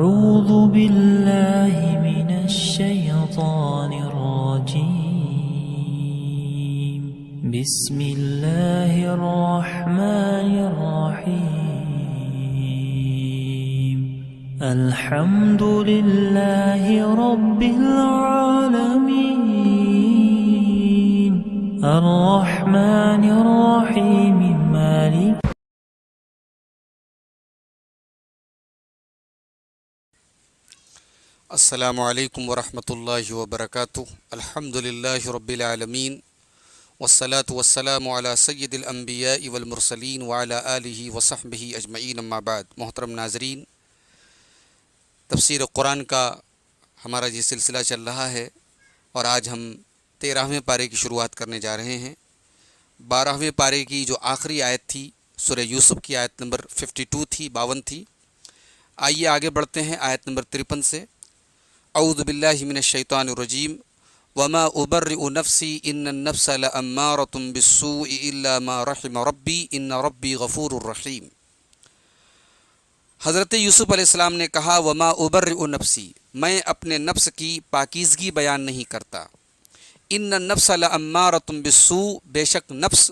أعوذ بالله من الشيطان الرجيم بسم الله الرحمن الرحيم الحمد لله رب العالمين الرحمن الرحيم مالك السلام علیکم ورحمۃ اللہ وبرکاتہ الحمد للہ رب العالمین والصلاة والسلام علی سید الانبیاء والمرسلین وعلی آلہ وصحبہ اجمعین اما بعد۔ محترم ناظرین، تفسیر قرآن کا ہمارا یہ سلسلہ چل رہا ہے اور آج ہم 13ویں پارے کی شروعات کرنے جا رہے ہیں۔ 12ویں پارے کی جو آخری آیت تھی سورہ یوسف کی آیت نمبر 52 تھی، 52 تھی۔ آئیے آگے بڑھتے ہیں آیت نمبر 53 سے۔ اعوذ باللہ من الشیطان الرجیم وما ابرئ نفسی ان النفس لامارۃ بالسوء الا ما رحم ربی ان ربی غفور الرحیم۔ حضرت یوسف علیہ السلام نے کہا وما ابرئ نفسی، میں اپنے نفس کی پاکیزگی بیان نہیں کرتا۔ ان النفس لامارۃ بالسوء، بے شک نفس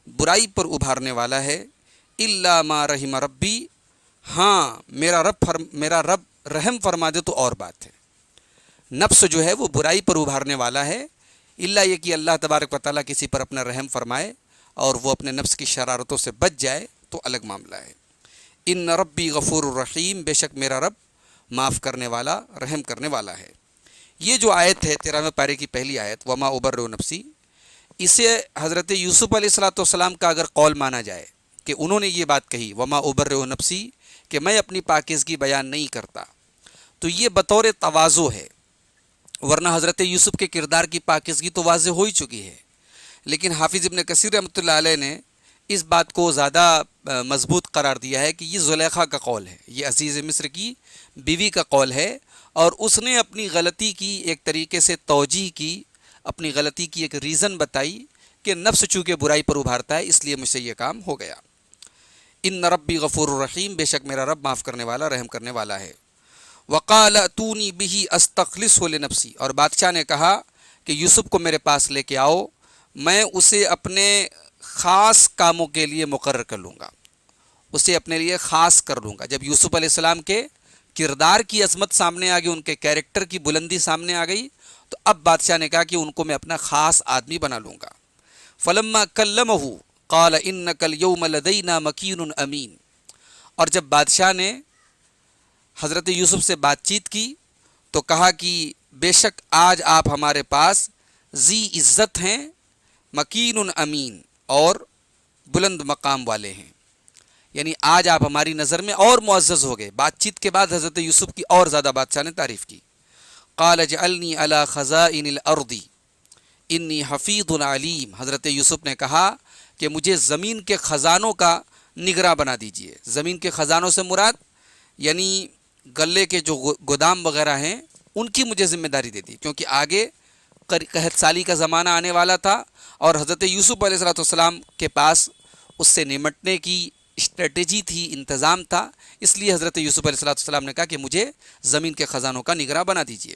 برائی پر ابھارنے والا ہے۔ الا ما رحم ربی، ہاں میرا رب رحم فرما دے تو اور بات ہے۔ نفس جو ہے وہ برائی پر ابھارنے والا ہے، الا یہ کہ اللہ تبارک و تعالیٰ کسی پر اپنا رحم فرمائے اور وہ اپنے نفس کی شرارتوں سے بچ جائے تو الگ معاملہ ہے۔ ان ربی غفور الرحیم، بے شک میرا رب معاف کرنے والا، رحم کرنے والا ہے۔ یہ جو آیت ہے 13ویں پارے کی پہلی آیت وما ابرئ نفسی، اسے حضرت یوسف علیہ السلام کا اگر قول مانا جائے کہ انہوں نے یہ بات کہی وما ابرئ نفسی کہ میں اپنی پاکیزگی بیان نہیں کرتا، تو یہ بطور تواضع ہے، ورنہ حضرت یوسف کے کردار کی پاکیزگی تو واضح ہو ہی چکی ہے۔ لیکن حافظ ابن کثیر رحمۃ اللہ علیہ نے اس بات کو زیادہ مضبوط قرار دیا ہے کہ یہ زلیخا کا قول ہے، یہ عزیز مصر کی بیوی کا قول ہے، اور اس نے اپنی غلطی کی ایک طریقے سے توجیہ کی، اپنی غلطی کی ایک ریزن بتائی کہ نفس چونکہ برائی پر ابھارتا ہے اس لیے مجھ سے یہ کام ہو گیا۔ ان ربی غفور الرحیم، بے شک میرا رب معاف کرنے والا، رحم کرنے والا ہے۔ وقال اتونی بہ استخلصہ لنفسی، اور بادشاہ نے کہا کہ یوسف کو میرے پاس لے کے آؤ، میں اسے اپنے خاص کاموں کے لیے مقرر کر لوں گا، اسے اپنے لیے خاص کر لوں گا۔ جب یوسف علیہ السلام کے کردار کی عظمت سامنے آ گئی، ان کے کیریکٹر کی بلندی سامنے آ گئی، تو اب بادشاہ نے کہا کہ ان کو میں اپنا خاص آدمی بنا لوں گا۔ فلما کلمہ قال انک الیوم لدینا مکین امین، اور جب بادشاہ نے حضرت یوسف سے بات چیت کی تو کہا کہ بے شک آج آپ ہمارے پاس ذی عزت ہیں، مکین امین، اور بلند مقام والے ہیں، یعنی آج آپ ہماری نظر میں اور معزز ہو گئے۔ بات چیت کے بعد حضرت یوسف کی اور زیادہ بادشاہ نے تعریف کی۔ قال اجعلنی علی خزائن الارض انی حفیظ علیم، حضرت یوسف نے کہا کہ مجھے زمین کے خزانوں کا نگراں بنا دیجئے۔ زمین کے خزانوں سے مراد یعنی غلے کے جو گودام وغیرہ ہیں ان کی مجھے ذمہ داری دے دی، کیونکہ آگے قحط سالی کا زمانہ آنے والا تھا اور حضرت یوسف علیہ السلام کے پاس اس سے نمٹنے کی اسٹریٹجی تھی، انتظام تھا، اس لیے حضرت یوسف علیہ السلام نے کہا کہ مجھے زمین کے خزانوں کا نگراں بنا دیجئے۔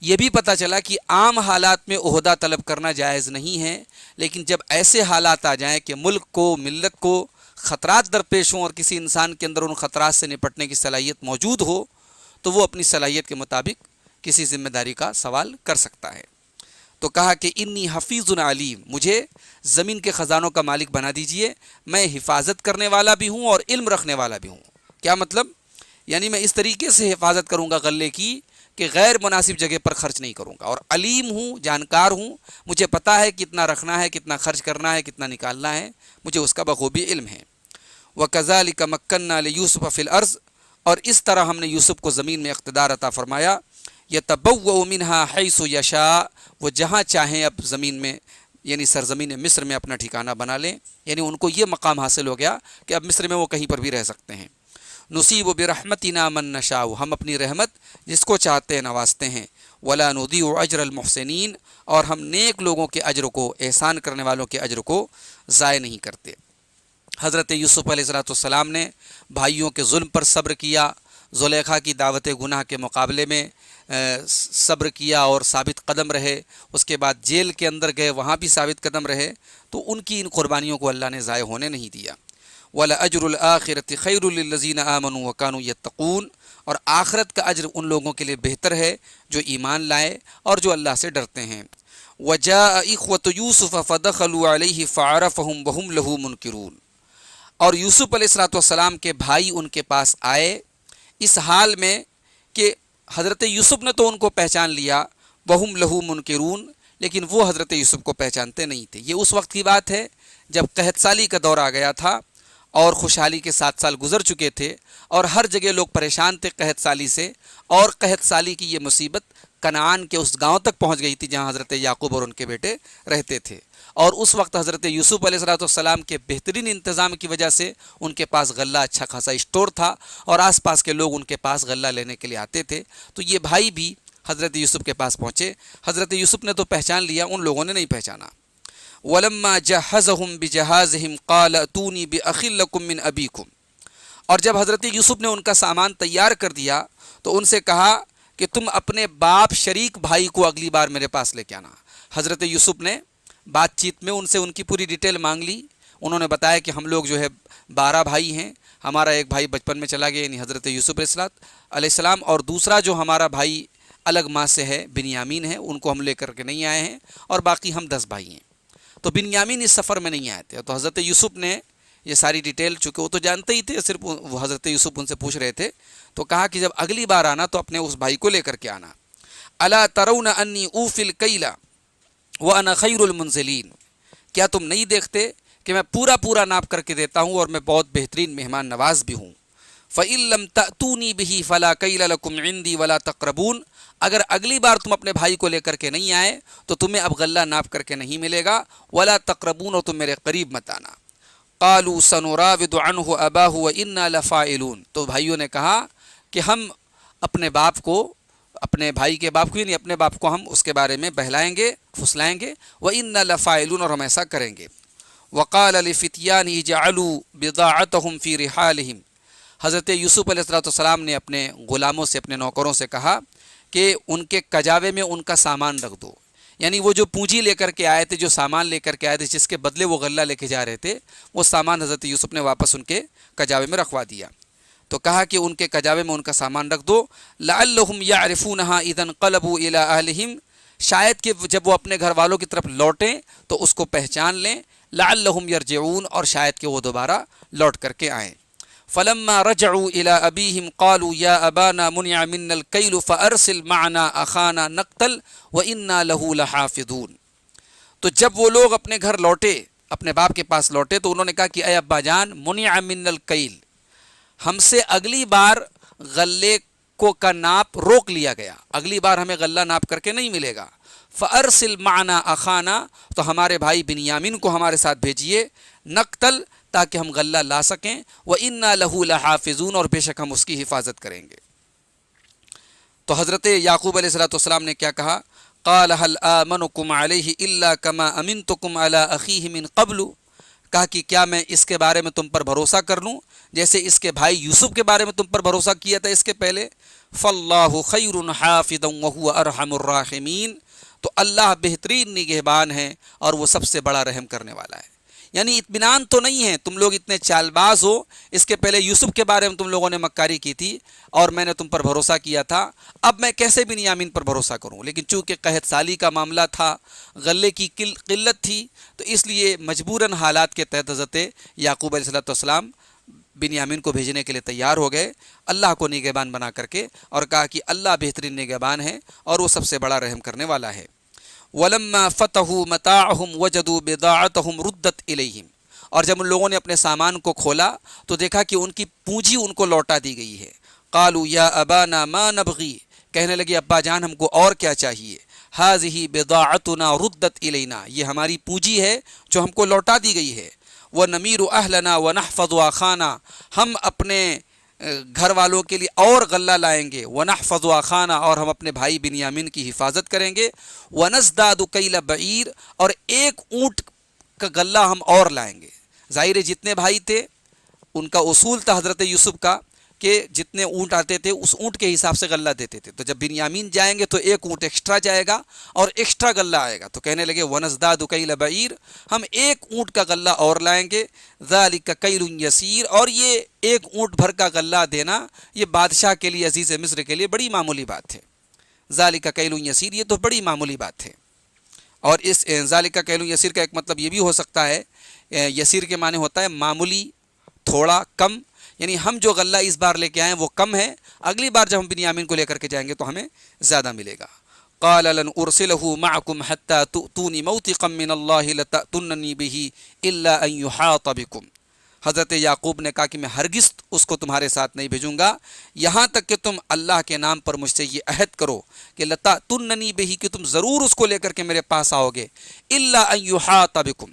یہ بھی پتہ چلا کہ عام حالات میں عہدہ طلب کرنا جائز نہیں ہے، لیکن جب ایسے حالات آ جائیں کہ ملک کو، ملت کو خطرات درپیش ہوں اور کسی انسان کے اندر ان خطرات سے نپٹنے کی صلاحیت موجود ہو تو وہ اپنی صلاحیت کے مطابق کسی ذمہ داری کا سوال کر سکتا ہے۔ تو کہا کہ انی حفیظ علیم، مجھے زمین کے خزانوں کا مالک بنا دیجئے، میں حفاظت کرنے والا بھی ہوں اور علم رکھنے والا بھی ہوں۔ کیا مطلب؟ یعنی میں اس طریقے سے حفاظت کروں گا غلے کی کہ غیر مناسب جگہ پر خرچ نہیں کروں گا، اور علیم ہوں، جانکار ہوں، مجھے پتہ ہے کتنا رکھنا ہے، کتنا خرچ کرنا ہے، کتنا نکالنا ہے، مجھے اس کا بخوبی علم ہے۔ وَكَذَلِكَ مَكَّنَّا لِيُوسُفَ فِي الْأَرْضِ، اور اس طرح ہم نے یوسف کو زمین میں اقتدار عطا فرمایا۔ يَتَبَوَّأُ مِنْهَا حَيْثُ يَشَاءُ، وہ جہاں چاہیں اب زمین میں یعنی سرزمین مصر میں اپنا ٹھکانہ بنا لیں، یعنی ان کو یہ مقام حاصل ہو گیا کہ اب مصر میں وہ کہیں پر بھی رہ سکتے ہیں۔ نصیب برحمتنا من نشاء، ہم اپنی رحمت جس کو چاہتے ہیں نوازتے ہیں۔ ولا نضيع اجر المحسنین، اور ہم نیک لوگوں کے اجر کو، احسان کرنے والوں کے اجر کو ضائع نہیں کرتے۔ حضرت یوسف علیہ السلام نے بھائیوں کے ظلم پر صبر کیا، زلیخا کی دعوت گناہ کے مقابلے میں صبر کیا اور ثابت قدم رہے، اس کے بعد جیل کے اندر گئے، وہاں بھی ثابت قدم رہے، تو ان کی ان قربانیوں کو اللہ نے ضائع ہونے نہیں دیا۔ وَلَأَجْرُ الْآخِرَةِ خَيْرٌ لِّلَّذِينَ آمَنُوا وَكَانُوا يَتَّقُونَ، اور آخرت کا اجر ان لوگوں کے لیے بہتر ہے جو ایمان لائے اور جو اللہ سے ڈرتے ہیں۔ وَجَاءَ إِخْوَةُ يُوسُفَ فَدَخَلُوا عَلَيْهِ فَعَرَفَهُمْ وَهُمْ لَهُ مُنْكِرُونَ، اور یوسف علیہ السلام کے بھائی ان کے پاس آئے اس حال میں کہ حضرت یوسف نے تو ان کو پہچان لیا، وَهُمْ لَهُ مُنْكِرُونَ، لیکن وہ حضرت یوسف کو پہچانتے نہیں تھے۔ یہ اس وقت کی بات ہے جب قحط سالی کا دور آ گیا تھا اور خوشحالی کے 7 سال گزر چکے تھے، اور ہر جگہ لوگ پریشان تھے قحط سالی سے، اور قحط سالی کی یہ مصیبت کنعان کے اس گاؤں تک پہنچ گئی تھی جہاں حضرت یعقوب اور ان کے بیٹے رہتے تھے، اور اس وقت حضرت یوسف علیہ السلام کے بہترین انتظام کی وجہ سے ان کے پاس غلہ اچھا خاصا اسٹور تھا، اور آس پاس کے لوگ ان کے پاس غلہ لینے کے لیے آتے تھے۔ تو یہ بھائی بھی حضرت یوسف کے پاس پہنچے، حضرت یوسف نے تو پہچان لیا، ان لوگوں نے نہیں پہچانا۔ وَلَمَّا جَهَّزَهُمْ بِجَهَازِهِمْ قَالَ ائْتُونِي بِأَخٍ لَكُم مِّنْ أَبِيكُمْ، اور جب حضرت یوسف نے ان کا سامان تیار کر دیا تو ان سے کہا کہ تم اپنے باپ شریک بھائی کو اگلی بار میرے پاس لے کے آنا۔ حضرت یوسف نے بات چیت میں ان سے ان کی پوری ڈیٹیل مانگ لی، انہوں نے بتایا کہ ہم لوگ جو ہے 12 بھائی ہیں، ہمارا ایک بھائی بچپن میں چلا گیا یعنی حضرت یوسف علیہ السلام، اور دوسرا جو ہمارا بھائی الگ ماں سے ہے بنیامین ہے، ان کو ہم لے کر کے نہیں آئے ہیں، اور باقی ہم 10 بھائی ہیں۔ تو بنیامین اس سفر میں نہیں آئے تھے، تو حضرت یوسف نے یہ ساری ڈیٹیل، چونکہ وہ تو جانتے ہی تھے، صرف وہ حضرت یوسف ان سے پوچھ رہے تھے، تو کہا کہ جب اگلی بار آنا تو اپنے اس بھائی کو لے کر کے آنا۔ الا ترون انی اوفی الکیل وانا خیر المنزلین، کیا تم نہیں دیکھتے کہ میں پورا پورا ناپ کر کے دیتا ہوں اور میں بہت بہترین مہمان نواز بھی ہوں۔ فَإِن لَّمْ تَأْتُونِي بِهِ فَلَا كَيْلَ لَكُمْ عِندِي وَلَا تَقْرَبُونَ، اگر اگلی بار تم اپنے بھائی کو لے کر کے نہیں آئے تو تمہیں اب غلہ ناپ کر کے نہیں ملے گا، وَلَا تَقْرَبُونَ، اور تم میرے قریب مت آنا۔ قَالُوا سَنُرَاوِدُ عَنْهُ أَبَاهُ وَإِنَّا لَفَاعِلُونَ، تو بھائیوں نے کہا کہ ہم اپنے باپ کو، اپنے بھائی کے باپ کو یعنی اپنے باپ کو ہم اس کے بارے میں بہلائیں گے، پھسلائیں گے، وَإِنَّا لَفَاعِلُونَ، اور ہم ایسا کریں گے۔ وَقَالَ لِفِتْيَانِهِ جَعَلُوا بِضَاعَتَهُمْ فِي رِحَالِهِمْ، حضرت یوسف علیہ السلام نے اپنے غلاموں سے، اپنے نوکروں سے کہا کہ ان کے کجاوے میں ان کا سامان رکھ دو، یعنی وہ جو پونجی لے کر کے آئے تھے، جو سامان لے کر کے آئے تھے، جس کے بدلے وہ غلہ لے کے جا رہے تھے، وہ سامان حضرت یوسف نے واپس ان کے کجاوے میں رکھوا دیا۔ تو کہا کہ ان کے کجاوے میں ان کا سامان رکھ دو، لعلہم یعرفونہا اذا انقلبوا الی اہلہم، شاید کہ جب وہ اپنے گھر والوں کی طرف لوٹیں تو اس کو پہچان لیں، لعلہم یرجعون، اور شاید کہ وہ دوبارہ لوٹ کر کے آئیں۔ فلما رجعوا الى ابیہم قالوا یا ابانا منع منا الکیل فارسل معنا اخانا نقتل وانا له لحافظون، تو جب وہ لوگ اپنے گھر لوٹے، اپنے باپ کے پاس لوٹے، تو انہوں نے کہا کہ اے ابا جان، منع منا الکیل، ہم سے اگلی بار غلے کو کا ناپ روک لیا گیا، اگلی بار ہمیں غلہ ناپ کر کے نہیں ملے گا۔ فارسل معنا اخانا، تو ہمارے بھائی بنیامین کو ہمارے ساتھ بھیجیے، نقتل، تاکہ ہم غلہ لا سکیں، وَإِنَّا لَهُ لَحَافِظُونَ، اور بے شک ہم اس کی حفاظت کریں گے۔ تو حضرت یعقوب علیہ السلام نے کیا کہا؟ قال هل آمنكم عليه الا كما امنتكم على اخيه من قبل، کہا کہ کیا میں اس کے بارے میں تم پر بھروسہ کر لوں جیسے اس کے بھائی یوسف کے بارے میں تم پر بھروسہ کیا تھا اس کے پہلے؟ فاللہ خیر حافظا وهو ارحم الراحمین، تو اللہ بہترین نگہبان ہے اور وہ سب سے بڑا رحم کرنے والا ہے۔ یعنی اطمینان تو نہیں ہے، تم لوگ اتنے چال باز ہو، اس کے پہلے یوسف کے بارے میں تم لوگوں نے مکاری کی تھی اور میں نے تم پر بھروسہ کیا تھا، اب میں کیسے بنیامین پر بھروسہ کروں؟ لیکن چونکہ قحط سالی کا معاملہ تھا، غلے کی قلت تھی، تو اس لیے مجبوراً حالات کے تحت حضرت یعقوب علیہ السلام بنیامین کو بھیجنے کے لیے تیار ہو گئے، اللہ کو نگہبان بنا کر کے، اور کہا کہ اللہ بہترین نگہبان ہے اور وہ سب سے بڑا رحم کرنے والا ہے۔ وَلَمَّا فَتَحُوا مَتَاعَهُمْ وَجَدُوا بِضَاعَتَهُمْ رُدَّتْ إِلَيْهِمْ، اور جب ان لوگوں نے اپنے سامان کو کھولا تو دیکھا کہ ان کی پونجی ان کو لوٹا دی گئی ہے۔ قَالُوا يَا أَبَانَا مَا نَبْغِي، کہنے لگے ابا جان ہم کو اور کیا چاہیے، هَذِهِ بِضَاعَتُنَا رُدَّتْ إِلَيْنَا، یہ ہماری پونجی ہے جو ہم کو لوٹا دی گئی ہے۔ وَنَمِيرُ أَهْلَنَا وَنَحْفَظُ أَخَانَا، ہم اپنے گھر والوں کے لیے اور غلہ لائیں گے، وَنَحْفَظُ أَخَانَا، اور ہم اپنے بھائی بنیامین کی حفاظت کریں گے، وَنَزْدَادُ كَيْلَ بَعِيرٍ، اور ایک اونٹ کا غلہ ہم اور لائیں گے۔ ظاہر جتنے بھائی تھے ان کا اصول تھا حضرت یوسف کا کہ جتنے اونٹ آتے تھے اس اونٹ کے حساب سے غلہ دیتے تھے، تو جب بنیامین جائیں گے تو ایک اونٹ ایکسٹرا جائے گا اور ایکسٹرا غلہ آئے گا، تو کہنے لگے وَنَزْدَادُ كَيْلَ بَعِيرٍ، ہم ایک اونٹ کا غلہ اور لائیں گے، ذَلِكَ كَيْلٌ يَسِيرٌ، اور یہ ایک اونٹ بھر کا غلہ دینا یہ بادشاہ کے لیے، عزیز مصر کے لیے بڑی معمولی بات ہے۔ ذَلِكَ كَيْلٌ يَسِيرٌ، یہ تو بڑی معمولی بات ہے۔ اور اس ذَلِكَ كَيْلٌ يَسِيرٌ کا ایک مطلب یہ بھی ہو سکتا ہے، یسیر کے معنی ہوتا ہے معمولی، تھوڑا، کم، یعنی ہم جو غلہ اس بار لے کے آئیں وہ کم ہے، اگلی بار جب ہم بنیامین کو لے کر کے جائیں گے تو ہمیں زیادہ ملے گا۔ قال لن ارسله معكم حتى تؤتوني موثقا من الله لتأتونني به الا ان يحاط بكم، حضرت یعقوب نے کہا کہ میں ہرگز اس کو تمہارے ساتھ نہیں بھیجوں گا یہاں تک کہ تم اللہ کے نام پر مجھ سے یہ عہد کرو کہ لتأتونني به، کہ تم ضرور اس کو لے کر کے میرے پاس آؤ گے، الا ان يحاط بكم،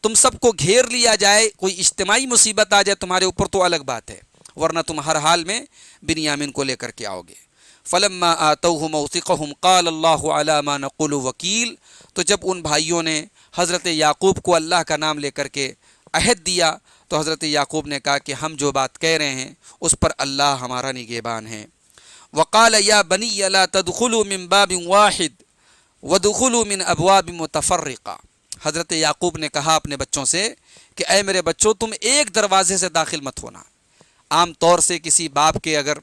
تم سب کو گھیر لیا جائے، کوئی اجتماعی مصیبت آ جائے تمہارے اوپر تو الگ بات ہے، ورنہ تم ہر حال میں بنیامین کو لے کر کے آؤ گے۔ فلما آتوہ موثقہم قال اللہ علی ما نقول وکیل، تو جب ان بھائیوں نے حضرت یعقوب کو اللہ کا نام لے کر کے عہد دیا تو حضرت یعقوب نے کہا کہ ہم جو بات کہہ رہے ہیں اس پر اللہ ہمارا نگہبان ہے۔ وقال یا بنی لا تدخلوا من باب واحد وادخلوا من ابواب متفرقہ، حضرت یعقوب نے کہا اپنے بچوں سے کہ اے میرے بچوں، تم ایک دروازے سے داخل مت ہونا۔ عام طور سے کسی باپ کے اگر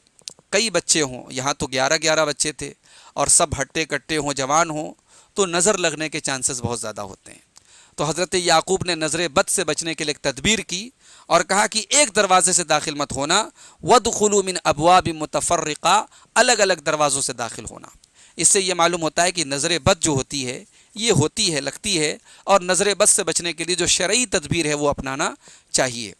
کئی بچے ہوں، یہاں تو 11 بچے تھے اور سب ہٹے کٹے ہوں، جوان ہوں، تو نظر لگنے کے چانسز بہت زیادہ ہوتے ہیں۔ تو حضرت یعقوب نے نظر بد سے بچنے کے لیے ایک تدبیر کی اور کہا کہ ایک دروازے سے داخل مت ہونا، وَادْخُلُوا مِنْ أَبْوَابٍ مُتَفَرِّقَةٍ، الگ الگ دروازوں سے داخل ہونا۔ اس سے یہ معلوم ہوتا ہے کہ نظر بد جو ہوتی ہے یہ ہوتی ہے، لگتی ہے، اور نظر بد سے بچنے کے لیے جو شرعی تدبیر ہے وہ اپنانا چاہیے۔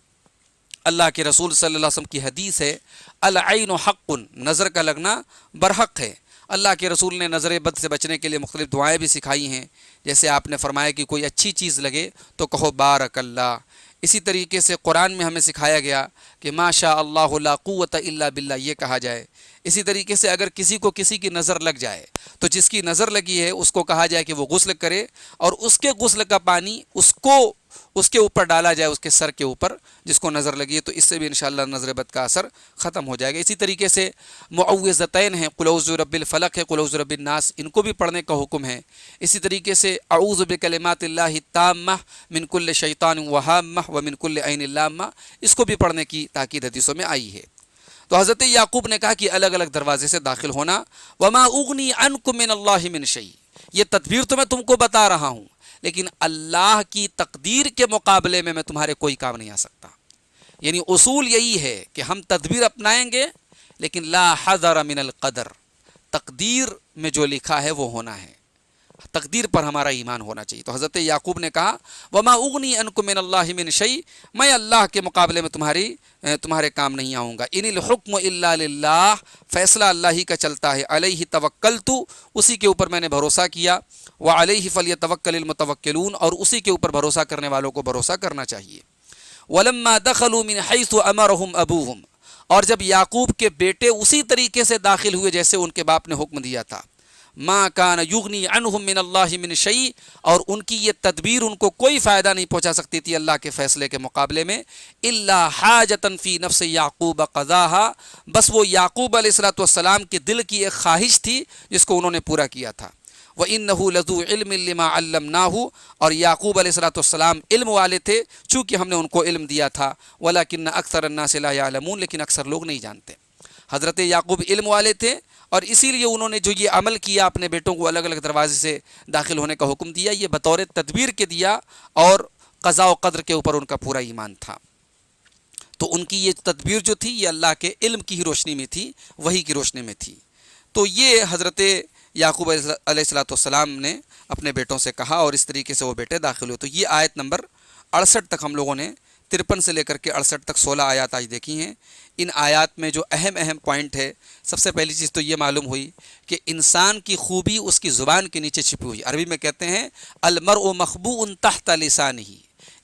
اللہ کے رسول صلی اللہ علیہ وسلم کی حدیث ہے العین حق، نظر کا لگنا برحق ہے۔ اللہ کے رسول نے نظر بد سے بچنے کے لیے مختلف دعائیں بھی سکھائی ہیں، جیسے آپ نے فرمایا کہ کوئی اچھی چیز لگے تو کہو بارک اللہ۔ اسی طریقے سے قرآن میں ہمیں سکھایا گیا کہ ما شاء اللہ لا قوت الا باللہ، یہ کہا جائے۔ اسی طریقے سے اگر کسی کو کسی کی نظر لگ جائے تو جس کی نظر لگی ہے اس کو کہا جائے کہ وہ غسل کرے، اور اس کے غسل کا پانی اس کے اوپر ڈالا جائے، اس کے سر کے اوپر جس کو نظر لگی ہے، تو اس سے بھی انشاءاللہ نظر بد کا اثر ختم ہو جائے گا۔ اسی طریقے سے معوذتین ہیں، قل اعوذ برب الفلق ہے، قل اعوذ برب الناس، ان کو بھی پڑھنے کا حکم ہے۔ اسی طریقے سے اعوذ بکلمات اللہ التامہ من کل شیطان وہامہ ومن کل عین لامہ، اس کو بھی پڑھنے کی تاکید حدیثوں میں آئی ہے۔ تو حضرت یعقوب نے کہا کہ الگ الگ دروازے سے داخل ہونا۔ وما اغنی عنکم من اللہ من شیء، یہ تدبیر تو میں تم کو بتا رہا ہوں، لیکن اللہ کی تقدیر کے مقابلے میں تمہارے کوئی کام نہیں آ سکتا۔ یعنی اصول یہی ہے کہ ہم تدبیر اپنائیں گے لیکن لا حذر من القدر، تقدیر میں جو لکھا ہے وہ ہونا ہے، تقدیر پر ہمارا ایمان ہونا چاہیے۔ تو حضرت یعقوب نے کہا وما اغنی عنکم من اللہ من شیء، میں اللہ کے مقابلے میں تمہارے کام نہیں آؤں گا۔ ان الحکم الا للہ، فیصلہ اللہ ہی کا چلتا ہے۔ علیہ توکلت، اسی کے اوپر میں نے بھروسہ کیا۔ وعلیہ فلیتوکل المتوکلون، اور اسی کے اوپر بھروسہ کرنے والوں کو بھروسہ کرنا چاہیے۔ ولما دخلوا من حیث امرهم ابوہم، اور جب یعقوب کے بیٹے اسی طریقے سے داخل ہوئے جیسے ان کے باپ نے حکم دیا تھا، ما کان یغنی عنہم من اللہ من شیء، اور ان کی یہ تدبیر ان کو کوئی فائدہ نہیں پہنچا سکتی تھی اللہ کے فیصلے کے مقابلے میں، الا حاجۃ فی نفس یعقوب قضاها، بس وہ یعقوب علیہ السلام کے دل کی ایک خواہش تھی جس کو انہوں نے پورا کیا تھا۔ وَإِنَّهُ لَذُو عِلْمٍ لِمَا عَلَّمْنَاهُ، اور یعقوب علیہ السلام علم والے تھے چونکہ ہم نے ان کو علم دیا تھا۔ وَلَكِنَّ أَكْثَرَ النَّاسِ لَا يَعْلَمُونَ، لیکن اکثر لوگ نہیں جانتے۔ حضرت یعقوب علم والے تھے اور اسی لیے انہوں نے جو یہ عمل کیا، اپنے بیٹوں کو الگ الگ دروازے سے داخل ہونے کا حکم دیا، یہ بطور تدبیر کے دیا، اور قضاء و قدر کے اوپر ان کا پورا ایمان تھا۔ تو ان کی یہ تدبیر جو تھی یہ اللہ کے علم کی ہی روشنی میں تھی، وحی کی روشنی میں تھی۔ تو یہ حضرت یعقوب علیہ السلام نے اپنے بیٹوں سے کہا اور اس طریقے سے وہ بیٹے داخل ہوئے۔ تو یہ آیت نمبر 68 تک ہم لوگوں نے 53 سے لے کر کے 68 تک 16 آیات آج دیکھی ہیں۔ ان آیات میں جو اہم پوائنٹ ہے، سب سے پہلی چیز تو یہ معلوم ہوئی کہ انسان کی خوبی اس کی زبان کے نیچے چھپی ہوئی۔ عربی میں کہتے ہیں المرء مخبوء تحت لسانہ،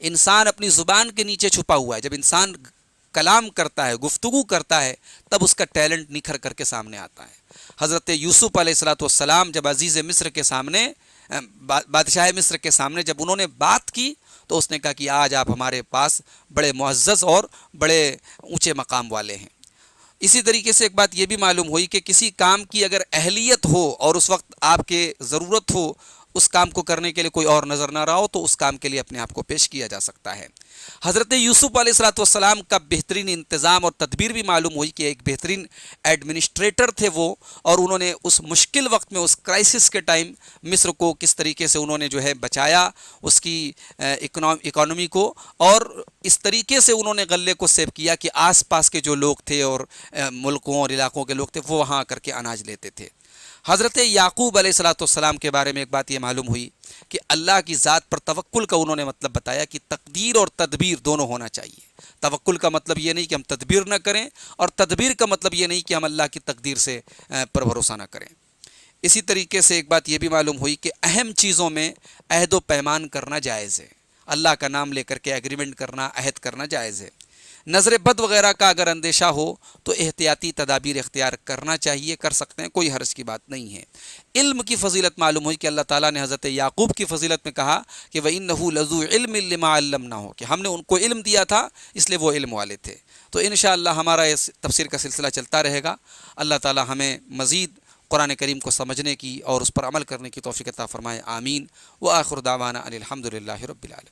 انسان اپنی زبان کے نیچے چھپا ہوا ہے۔ جب انسان کلام کرتا ہے، گفتگو کرتا ہے، تب اس کا ٹیلنٹ نکھر کر کے سامنے آتا ہے۔ حضرت یوسف علیہ السلام جب عزیز مصر کے سامنے، بادشاہ مصر کے سامنے جب انہوں نے بات کی تو اس نے کہا کہ آج آپ ہمارے پاس بڑے معزز اور بڑے اونچے مقام والے ہیں۔ اسی طریقے سے ایک بات یہ بھی معلوم ہوئی کہ کسی کام کی اگر اہلیت ہو اور اس وقت آپ کے ضرورت ہو اس کام کو کرنے کے لیے کوئی اور نظر نہ رہا ہو تو اس کام کے لیے اپنے آپ کو پیش کیا جا سکتا ہے۔ حضرت یوسف علیہ الصلوۃ والسلام کا بہترین انتظام اور تدبیر بھی معلوم ہوئی کہ ایک بہترین ایڈمنسٹریٹر تھے وہ، اور انہوں نے اس مشکل وقت میں، اس کرائسس کے ٹائم مصر کو کس طریقے سے انہوں نے جو ہے بچایا، اس کی اکانومی کو، اور اس طریقے سے انہوں نے غلے کو سیو کیا کہ آس پاس کے جو لوگ تھے اور ملکوں اور علاقوں کے لوگ تھے وہ وہاں آ کر کے اناج لیتے تھے۔ حضرت یعقوب علیہ الصلوۃ والسلام کے بارے میں ایک بات یہ معلوم ہوئی کہ اللہ کی ذات پر توکل کا انہوں نے مطلب بتایا کہ تقدیر اور تدبیر دونوں ہونا چاہیے۔ توکل کا مطلب یہ نہیں کہ ہم تدبیر نہ کریں، اور تدبیر کا مطلب یہ نہیں کہ ہم اللہ کی تقدیر سے پر بھروسہ نہ کریں۔ اسی طریقے سے ایک بات یہ بھی معلوم ہوئی کہ اہم چیزوں میں عہد و پیمان کرنا جائز ہے، اللہ کا نام لے کر کے ایگریمنٹ کرنا، عہد کرنا جائز ہے۔ نظر بد وغیرہ کا اگر اندیشہ ہو تو احتیاطی تدابیر اختیار کرنا چاہیے، کر سکتے ہیں، کوئی حرج کی بات نہیں ہے۔ علم کی فضیلت معلوم ہوئی کہ اللہ تعالیٰ نے حضرت یعقوب کی فضیلت میں کہا کہ وَإِنَّهُ لَذُو عِلْمٍ لِّمَا عَلَّمْنَاهُ، کہ ہم نے ان کو علم دیا تھا اس لیے وہ علم والے تھے۔ تو انشاءاللہ ہمارا اس تفسیر کا سلسلہ چلتا رہے گا۔ اللہ تعالیٰ ہمیں مزید قرآن کریم کو سمجھنے کی اور اس پر عمل کرنے کی توفیق عطا فرمائے، آمین۔ وآخر دعوانا ان الحمد للہ رب العالمین۔